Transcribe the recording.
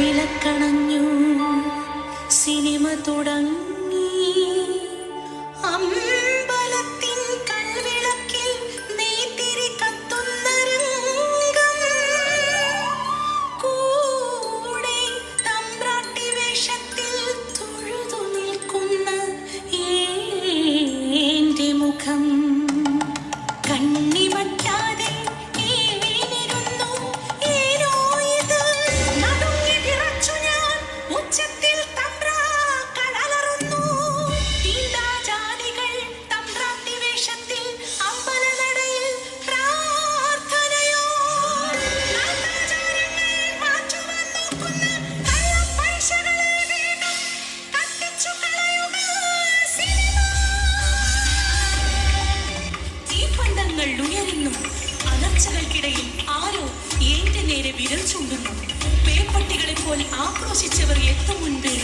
വിളക്കണഞ്ഞു, cinema തുടങ്ങി. അമ്പലത്തിൻ കൽവിളക്കിൽ നെയ്ത്തിരി കത്തുന്ന രംഗം, കൂടെ തമ്പ്രാട്ടി വേഷത്തിൽ തൊഴുതു നിൽക്കുന്ന എന്റെ മുഖം. കണ്ണിമറ്റാതെ ഏനിരുന്നു, ഏനോ ഇത് നടുങ്ങി വിറച്ചു ഞാൻ. ഉച്ചത്തിൽ തമ്പ്രാ കളലറുന്നു. തീണ്ടാജാതികൾ തമ്പ്രാട്ടി വേഷത്തിൽ അമ്പലനടയിൽ പ്രാർത്ഥനയോ. നാട്ടാചാരങ്ങൾ മാറ്റുവാൻ നോക്കുന്ന കള്ളപ്പൈസകളെ വീണ്ടും കത്തിച്ചു കളയുക സിനിമ. തീപ്പന്തങ്ങൾ ഉയരുന്നു. അലർച്ചകൾക്കിടയിൽ ആരോ എന്റെ നേരെ വിരൽ ചൂണ്ടുന്നു. പേപ്പട്ടികളെ പോലെ ആക്രോശിച്ചവർ എത്തും മുൻപേ